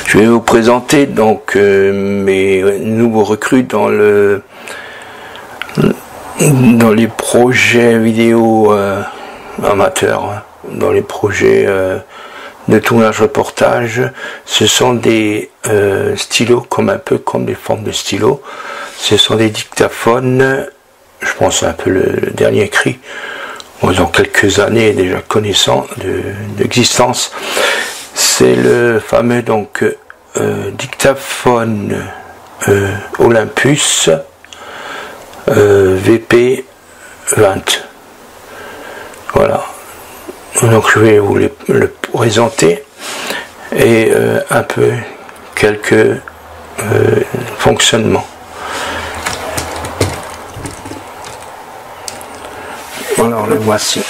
Je vais vous présenter donc mes nouveaux recrues dans les projets vidéo amateurs, dans les projets de tournage reportage. Ce sont des stylos, un peu comme des formes de stylos. Ce sont des dictaphones, je pense un peu le dernier cri, dans quelques années déjà connaissant d'existence. C'est le fameux donc dictaphone Olympus VP20. Voilà. Donc je vais vous le présenter et un peu quelques fonctionnements. Alors le voici.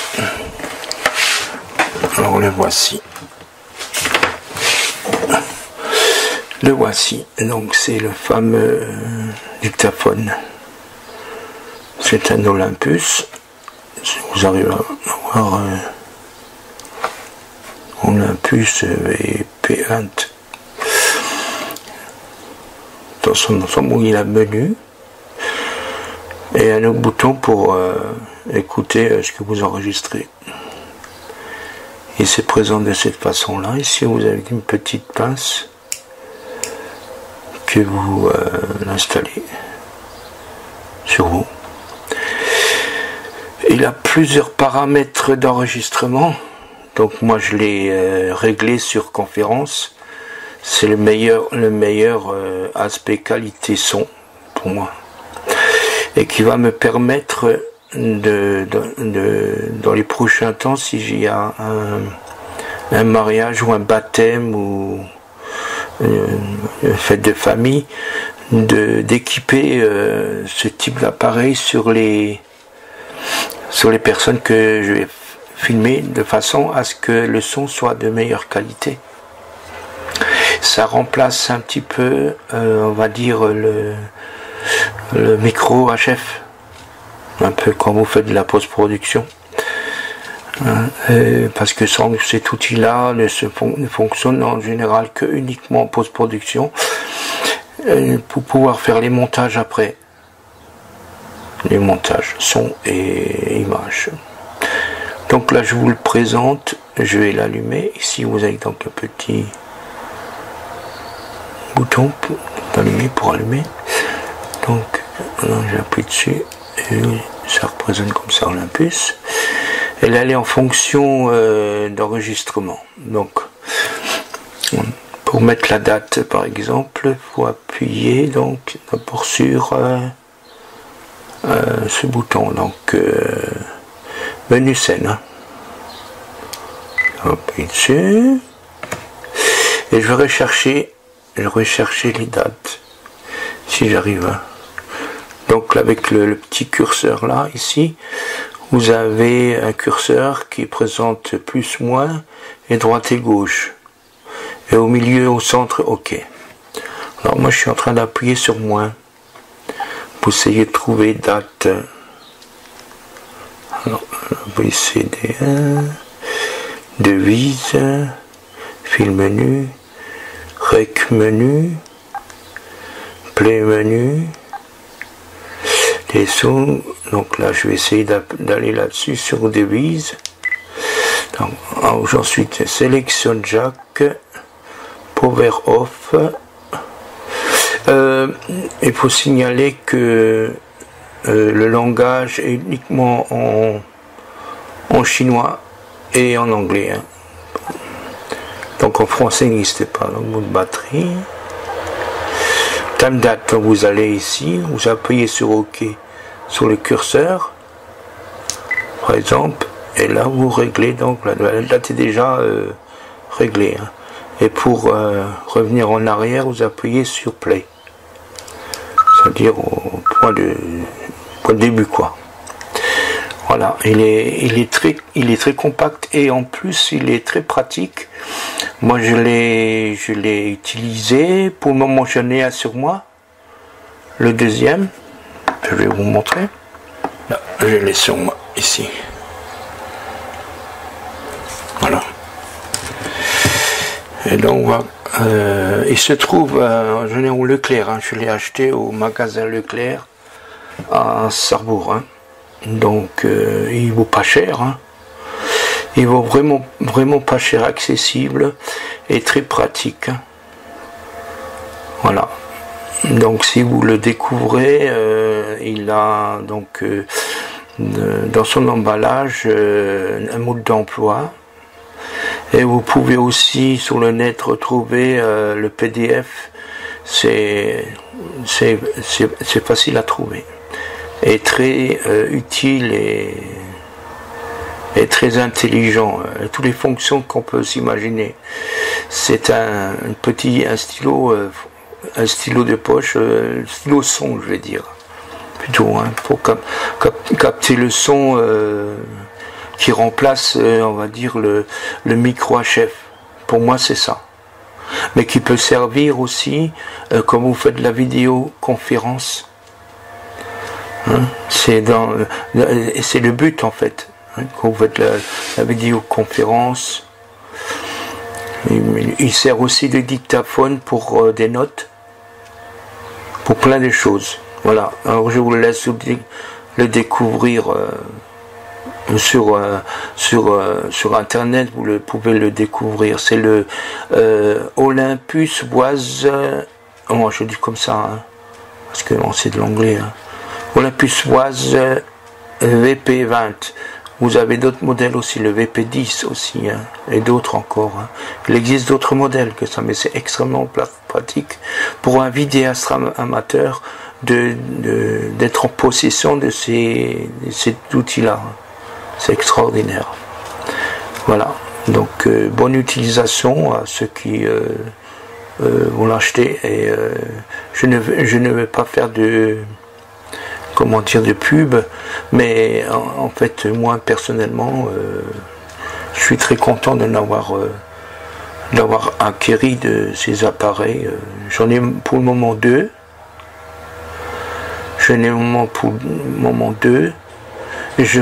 Le voici. Donc c'est le fameux dictaphone. C'est un Olympus. Si vous arrivez à voir Olympus VP20. Dans son ensemble, il a menu et un autre bouton pour écouter ce que vous enregistrez. Il se présente de cette façon là. Ici vous avez une petite pince que vous l'installez sur vous. Il a plusieurs paramètres d'enregistrement, donc moi je l'ai réglé sur conférence. C'est le meilleur aspect qualité son pour moi, et qui va me permettre dans les prochains temps, si j'ai un mariage ou un baptême ou une fête de famille, d'équiper ce type d'appareil sur les personnes que je vais filmer, de façon à ce que le son soit de meilleure qualité. Ça remplace un petit peu, on va dire, le micro HF, un peu quand vous faites de la post-production, parce que sans cet outil-là ne fonctionne en général que uniquement en post-production, pour pouvoir faire les montages après. Les montages son et images. Donc là je vous le présente, je vais l'allumer. Ici vous avez donc un petit bouton pour allumer. Donc j'appuie dessus et ça représente comme ça Olympus. Elle est en fonction d'enregistrement. Donc pour mettre la date par exemple, il faut appuyer donc d'abord sur ce bouton, donc menu scène. Appuie dessus et je vais rechercher les dates si j'arrive. Donc avec le petit curseur là ici, vous avez un curseur qui présente plus, moins et droite et gauche, et au milieu, au centre, OK. Alors moi je suis en train d'appuyer sur moins pour essayer de trouver date. Alors, VCD1, devise, fil menu, rec menu, play menu, les sons. Donc là, je vais essayer d'aller là-dessus sur devise. Ensuite, sélection jack, power off. Il faut signaler que le langage est uniquement en chinois et en anglais. Donc en français il n'existe pas. Donc mode batterie. Time date, donc vous allez ici, vous appuyez sur OK sur le curseur, par exemple, et là vous réglez, donc la date est déjà réglée. Et pour revenir en arrière, vous appuyez sur play. C'est-à-dire au point de début quoi. Voilà, il est très compact et en plus il est très pratique. Moi je l'ai utilisé, pour le moment j'en ai un sur moi. Le deuxième, je vais vous montrer. Là, je l'ai sur moi ici. Voilà. Et donc il se trouve je l'ai au Leclerc, hein. Je l'ai acheté au magasin Leclerc à Sarrebourg, hein. Donc il vaut pas cher, hein. Il vaut vraiment pas cher, accessible et très pratique, hein. Voilà. Donc si vous le découvrez, il a donc dans son emballage un mode d'emploi, et vous pouvez aussi sur le net retrouver le PDF. C'est facile à trouver et très utile et très intelligent, toutes les fonctions qu'on peut s'imaginer. C'est un stylo de poche, stylo son, je vais dire, plutôt, hein, pour capter le son qui remplace, on va dire, le micro HF. Pour moi, c'est ça. Mais qui peut servir aussi quand vous faites de la vidéoconférence. Hein, c'est le but, en fait, hein, quand vous faites la vidéoconférence. Il sert aussi de dictaphone pour des notes, pour plein de choses. Voilà, alors je vous laisse le découvrir sur internet. Vous pouvez le découvrir. C'est le Olympus Waz, oh, je dis comme ça, hein, parce que c'est de l'anglais, hein. Olympus Waz VP20. Vous avez d'autres modèles aussi, le VP10 aussi, hein, et d'autres encore, hein. Il existe d'autres modèles que ça, mais c'est extrêmement pratique pour un vidéaste amateur d'être en possession de cet outil-là. C'est extraordinaire. Voilà. Donc bonne utilisation à ceux qui vont l'acheter. Et je ne vais pas faire de pub, mais en fait moi personnellement je suis très content d'avoir acquéri de ces appareils. J'en ai pour le moment deux. Et je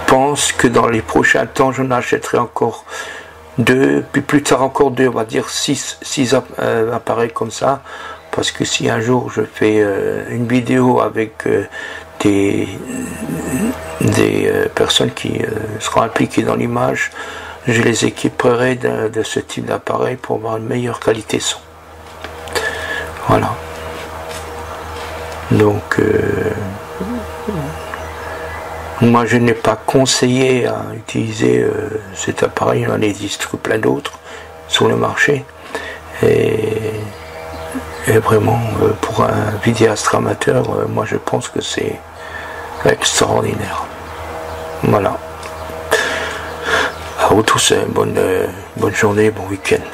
pense que dans les prochains temps j'en achèterai encore deux, puis plus tard encore deux, on va dire six appareils comme ça. Parce que si un jour je fais une vidéo avec des personnes qui seront impliquées dans l'image, je les équiperai de ce type d'appareil pour avoir une meilleure qualité son. Voilà. Donc moi je n'ai pas conseillé à utiliser cet appareil. Il en existe plein d'autres sur le marché. Et vraiment, pour un vidéaste amateur, moi je pense que c'est extraordinaire. Voilà. À vous tous, bonne journée, bon week-end.